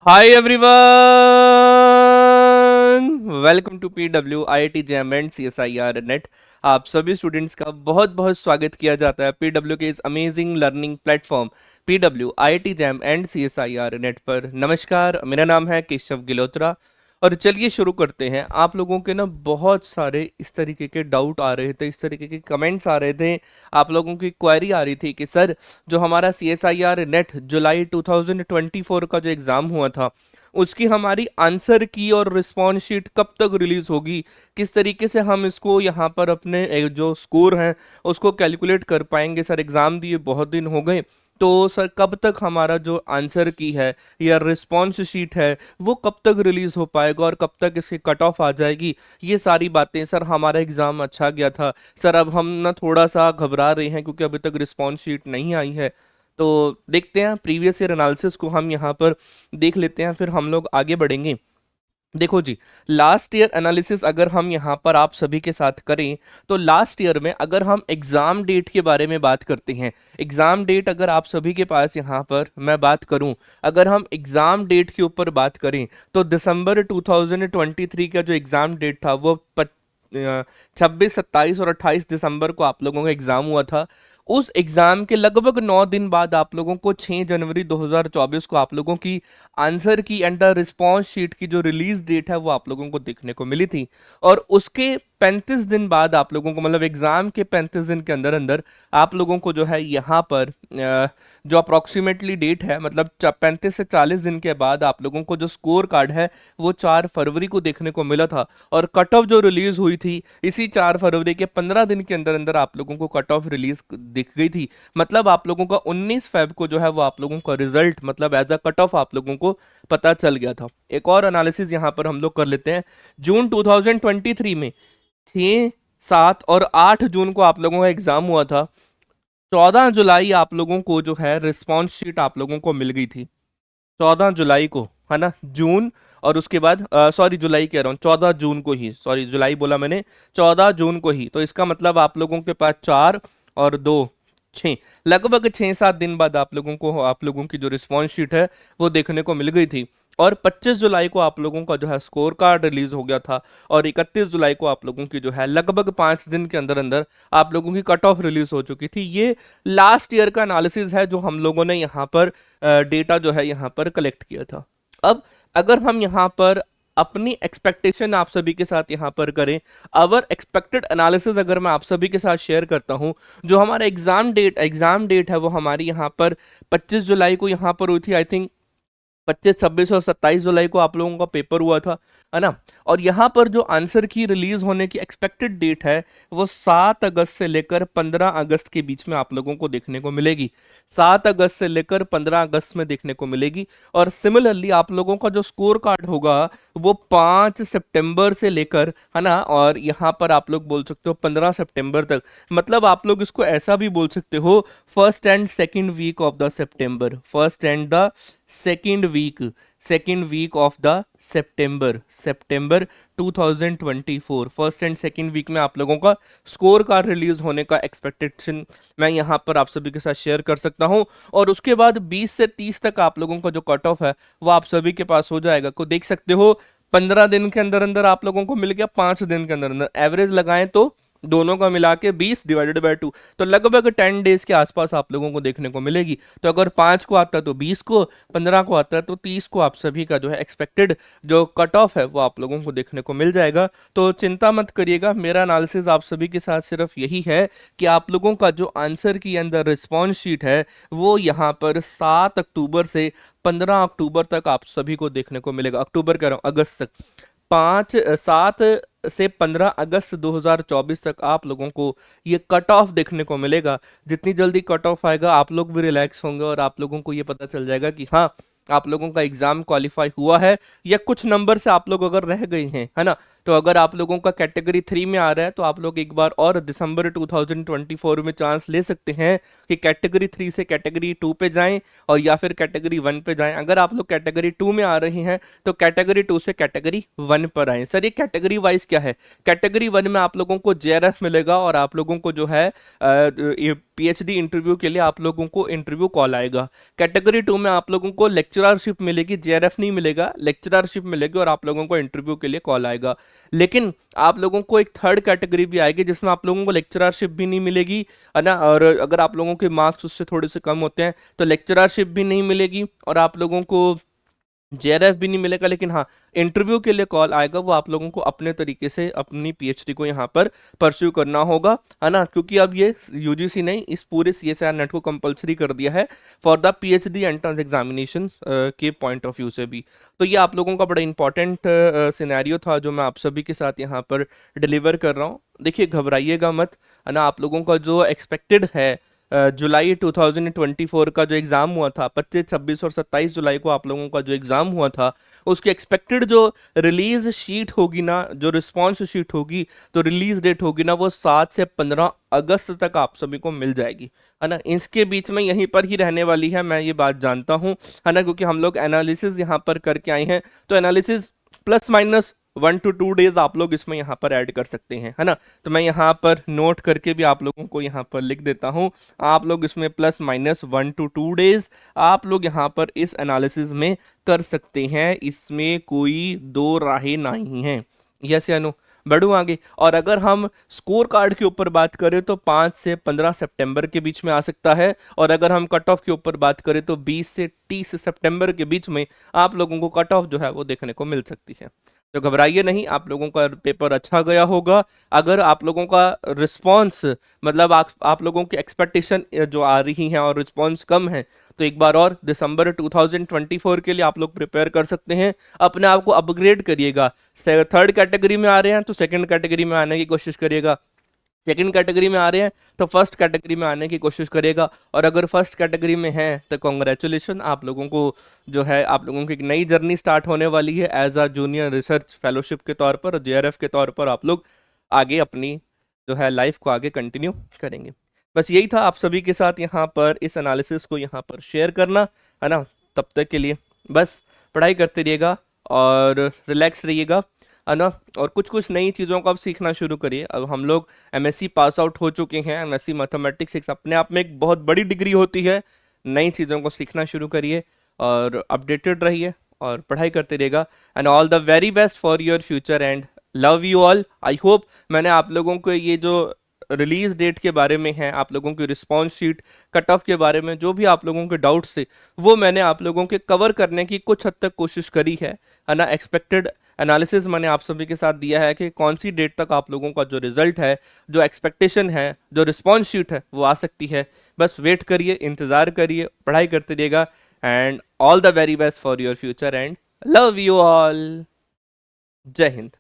Hi everyone, welcome to PW IIT JAM and CSIR NET. आप सभी students का बहुत बहुत स्वागत किया जाता है पीडब्ल्यू के इस amazing learning platform PW IIT JAM and CSIR NET पर। नमस्कार, मेरा नाम है केशव गिलोत्रा और चलिए शुरू करते हैं। आप लोगों के ना बहुत सारे इस तरीके के डाउट आ रहे थे, इस तरीके के कमेंट्स आ रहे थे, आप लोगों की क्वेरी आ रही थी कि सर जो हमारा C S I R NET जुलाई 2024 का जो एग्ज़ाम हुआ था उसकी हमारी आंसर की और रिस्पॉन्स शीट कब तक रिलीज होगी, किस तरीके से हम इसको यहाँ पर अपने जो स्कोर हैं उसको कैलकुलेट कर पाएंगे। सर एग्ज़ाम दिए बहुत दिन हो गए, तो सर कब तक हमारा जो आंसर की है या रिस्पॉन्स शीट है वो कब तक रिलीज हो पाएगा और कब तक इसकी कट ऑफ आ जाएगी, ये सारी बातें। सर हमारा एग्ज़ाम अच्छा गया था, सर अब हम ना थोड़ा सा घबरा रहे हैं क्योंकि अभी तक रिस्पॉन्स शीट नहीं आई है। तो देखते हैं प्रीवियस ईयर एनालिसिस को हम यहाँ पर देख लेते हैं, फिर हम लोग आगे बढ़ेंगे। देखो जी, लास्ट ईयर एनालिसिस अगर हम यहाँ पर आप सभी के साथ करें तो लास्ट ईयर में अगर हम एग्ज़ाम डेट के बारे में बात करते हैं, एग्ज़ाम डेट अगर आप सभी के पास यहाँ पर मैं बात करूँ, अगर हम एग्ज़ाम डेट के ऊपर बात करें तो दिसंबर 2023 का जो एग्ज़ाम डेट था वो 26, 27 और 28 दिसंबर को आप लोगों का एग्ज़ाम हुआ था। उस एग्ज़ाम के लगभग 9 दिन बाद आप लोगों को 6 जनवरी 2024 को आप लोगों की आंसर की एंड द रिस्पॉन्स शीट की जो रिलीज डेट है वो आप लोगों को देखने को मिली थी। और उसके 35 दिन बाद आप लोगों को, मतलब एग्जाम के 35 दिन के अंदर अंदर आप लोगों को जो है यहाँ पर जो अप्रॉक्सीमेटली डेट है, मतलब 35 से 40 दिन के बाद आप लोगों को जो स्कोर कार्ड है वो 4 फरवरी को देखने को मिला था। और कट ऑफ जो रिलीज हुई थी इसी 4 फरवरी के 15 दिन के अंदर अंदर आप लोगों को कट ऑफ रिलीज दिख गई थी। मतलब आप लोगों का 19 फेब को जो है वो आप लोगों का रिजल्ट मतलब एज अ कट ऑफ आप लोगों को पता चल गया था। एक और एनालिसिस यहाँ पर हम लोग कर लेते हैं। जून 2023 में 6, 7 और 8 जून को आप लोगों का एग्जाम हुआ था। 14 जुलाई आप लोगों को जो है रिस्पॉन्स शीट आप लोगों को मिल गई थी, 14 जुलाई को, है ना, जून। और उसके बाद सॉरी जुलाई कह रहा हूँ, 14 जून को ही, सॉरी जुलाई बोला मैंने, 14 जून को ही। तो इसका मतलब आप लोगों के पास 4 और 2 6, लगभग 6-7 दिन बाद आप लोगों की जो रिस्पॉन्स शीट है वो देखने को मिल गई थी। और 25 जुलाई को आप लोगों का जो है स्कोर कार्ड रिलीज हो गया था। और 31 जुलाई को आप लोगों की जो है लगभग 5 दिन के अंदर अंदर आप लोगों की कट ऑफ रिलीज हो चुकी थी। ये लास्ट ईयर का एनालिसिस है जो हम लोगों ने यहाँ पर डेटा जो है यहाँ पर कलेक्ट किया था। अब अगर हम यहाँ पर अपनी एक्सपेक्टेशन आप सभी के साथ यहाँ पर करें, अवर एक्सपेक्टेड एनालिसिस अगर मैं आप सभी के साथ शेयर करता हूँ, जो हमारा एग्जाम डेट है वो हमारी यहाँ पर 25 जुलाई को यहाँ पर हुई थी। आई थिंक 25, 26 और 27 जुलाई को आप लोगों का पेपर हुआ था, है ना। और यहाँ पर जो आंसर की रिलीज होने की एक्सपेक्टेड डेट है वो 7 अगस्त से लेकर 15 अगस्त के बीच में आप लोगों को देखने को मिलेगी। 7 अगस्त से लेकर 15 अगस्त में देखने को मिलेगी। और सिमिलरली आप लोगों का जो स्कोर कार्ड होगा वो 5 सितंबर से लेकर, है ना, और यहाँ पर आप लोग बोल सकते हो 15 सितंबर तक। मतलब आप लोग इसको ऐसा भी बोल सकते हो, first and second week of the September, first and the second week of the September 2024, first and second week में आप लोगों का स्कोर कार्ड रिलीज होने का एक्सपेक्टेशन मैं यहाँ पर आप सभी के साथ शेयर कर सकता हूँ। और उसके बाद 20 से 30 तक आप लोगों का जो कट ऑफ है वो आप सभी के पास हो जाएगा। को देख सकते हो 15 दिन के अंदर अंदर आप लोगों को मिल गया, 5 दिन के अंदर अंदर एवरेज लगाएं तो दोनों का मिला के 20 डिवाइडेड बाय 2, तो लगभग 10 डेज के आसपास आप लोगों को देखने को मिलेगी। तो अगर 5 को आता है तो 20 को, 15 को आता है तो 30 को आप सभी का जो है एक्सपेक्टेड जो कट ऑफ है वो आप लोगों को देखने को मिल जाएगा। तो चिंता मत करिएगा, मेरा एनालिसिस आप सभी के साथ सिर्फ यही है कि आप लोगों का जो आंसर की अंदर रिस्पॉन्स शीट है वो यहाँ पर 7 अक्टूबर से 15 अक्टूबर तक आप सभी को देखने को मिलेगा। अक्टूबर कह रहा हूँ, अगस्त तक, 7 से 15 अगस्त 2024 तक आप लोगों को ये कट ऑफ देखने को मिलेगा। जितनी जल्दी कट ऑफ आएगा आप लोग भी रिलैक्स होंगे और आप लोगों को ये पता चल जाएगा कि हाँ, आप लोगों का एग्जाम क्वालिफाई हुआ है या कुछ नंबर से आप लोग अगर रह गए हैं, है ना, तो अगर आप लोगों का कैटेगरी 3 में आ रहा है तो आप लोग एक बार और दिसंबर 2024 में चांस ले सकते हैं कि कैटेगरी 3 से कैटेगरी 2 पे जाएं और या फिर कैटेगरी 1 पे जाएं। अगर आप लोग कैटेगरी 2 में आ रहे हैं तो कैटेगरी 2 से कैटेगरी 1 पर आए। सर ये कैटेगरी वाइज क्या है? कैटेगरी 1 में आप लोगों को जेआरएफ मिलेगा और आप लोगों को जो है पीएचडी इंटरव्यू के लिए आप लोगों को इंटरव्यू कॉल आएगा। कैटेगरी 2 में आप लोगों को लेक्चररशिप मिलेगी, जेआरएफ नहीं मिलेगा, लेक्चररशिप मिलेगी और आप लोगों को इंटरव्यू के लिए कॉल आएगा। लेकिन आप लोगों को एक थर्ड कैटेगरी भी आएगी जिसमें आप लोगों को लेक्चररशिप भी नहीं मिलेगी, है ना, और अगर आप लोगों के मार्क्स उससे थोड़े से कम होते हैं तो लेक्चररशिप भी नहीं मिलेगी और आप लोगों को जेआरएफ भी नहीं मिलेगा। लेकिन हाँ, इंटरव्यू के लिए कॉल आएगा, वो आप लोगों को अपने तरीके से अपनी पीएचडी को यहाँ पर परस्यू करना होगा, है ना, क्योंकि अब ये यूजीसी ने इस पूरे सीएसआईआर नेट को कंपलसरी कर दिया है for the PhD entrance examination के पॉइंट ऑफ व्यू से भी। तो ये आप लोगों का बड़ा इंपॉर्टेंट सिनेरियो था जो मैं आप सभी के साथ यहाँ पर डिलीवर कर रहा हूँ। देखिए घबराइएगा मत, है ना, आप लोगों का जो एक्सपेक्टेड है जुलाई 2024 का जो एग्ज़ाम हुआ था, 25, 26 और 27 जुलाई को आप लोगों का जो एग्ज़ाम हुआ था, उसकी एक्सपेक्टेड जो रिलीज शीट होगी ना, जो रिस्पॉन्स शीट होगी, तो रिलीज डेट होगी ना, वो 7 से 15 अगस्त तक आप सभी को मिल जाएगी, है ना। इसके बीच में यहीं पर ही रहने वाली है, मैं ये बात जानता हूँ, है ना, क्योंकि हम लोग एनालिसिस यहाँ पर करके आए हैं। तो analysis plus minus 1 to 2 days आप लोग इसमें यहाँ पर ऐड कर सकते हैं, है ना। तो मैं यहाँ पर नोट करके भी आप लोगों को यहाँ पर लिख देता हूँ, आप लोग इसमें प्लस माइनस 1 to 2 डेज आप लोग यहाँ पर इस एनालिसिस में कर सकते हैं, इसमें कोई दो राहें नहीं हैं। यस या नो? बढ़ूँ आगे, और अगर हम स्कोर कार्ड के ऊपर बात करें तो 5 से 15 सितंबर के बीच में आ सकता है, और अगर हम कट ऑफ के ऊपर बात करें तो 20 से 30 सितंबर के बीच में आप लोगों को कट ऑफ जो है वो देखने को मिल सकती है। तो घबराइए नहीं, आप लोगों का पेपर अच्छा गया होगा। अगर आप लोगों का रिस्पॉन्स, मतलब आप लोगों की एक्सपेक्टेशन जो आ रही हैं और रिस्पॉन्स कम है, तो एक बार और दिसंबर 2024 के लिए आप लोग प्रिपेयर कर सकते हैं, अपने आप को अपग्रेड करिएगा। थर्ड कैटेगरी में आ रहे हैं तो सेकंड कैटेगरी में आने की कोशिश करिएगा, सेकंड कैटेगरी में आ रहे हैं तो फर्स्ट कैटेगरी में आने की कोशिश करिएगा, और अगर फर्स्ट कैटेगरी में हैं तो कॉन्ग्रेचुलेशन, आप लोगों को जो है आप लोगों की एक नई जर्नी स्टार्ट होने वाली है as a junior research fellowship के तौर पर, और जेआरएफ के तौर पर आप लोग आगे अपनी जो है लाइफ को आगे कंटिन्यू करेंगे। बस यही था आप सभी के साथ यहाँ पर इस एनालिसिस को यहाँ पर शेयर करना, है ना। तब तक के लिए बस पढ़ाई करते रहिएगा और रिलैक्स रहिएगा, है ना, और कुछ कुछ नई चीज़ों को अब सीखना शुरू करिए। अब हम लोग एमएससी पास आउट हो चुके हैं, एमएससी मैथमेटिक्स एक अपने आप में एक बहुत बड़ी डिग्री होती है। नई चीज़ों को सीखना शुरू करिए और अपडेटेड रहिए और पढ़ाई करते रहिएगा। And all the very best for your future and love you all. I hope मैंने आप लोगों को ये जो रिलीज डेट के बारे में है, आप लोगों की रिस्पॉन्स शीट, कट ऑफ के बारे में जो भी आप लोगों के डाउट्स थे, वो मैंने आप लोगों के कवर करने की कुछ हद तक कोशिश करी है ना। एक्सपेक्टेड एनालिसिस मैंने आप सभी के साथ दिया है कि कौन सी डेट तक आप लोगों का जो रिजल्ट है, जो एक्सपेक्टेशन है, जो रिस्पॉन्स शीट है, वो आ सकती है। बस वेट करिए, इंतज़ार करिए, पढ़ाई करते रहिएगा and all the very best for your future and love you all. जय हिंद।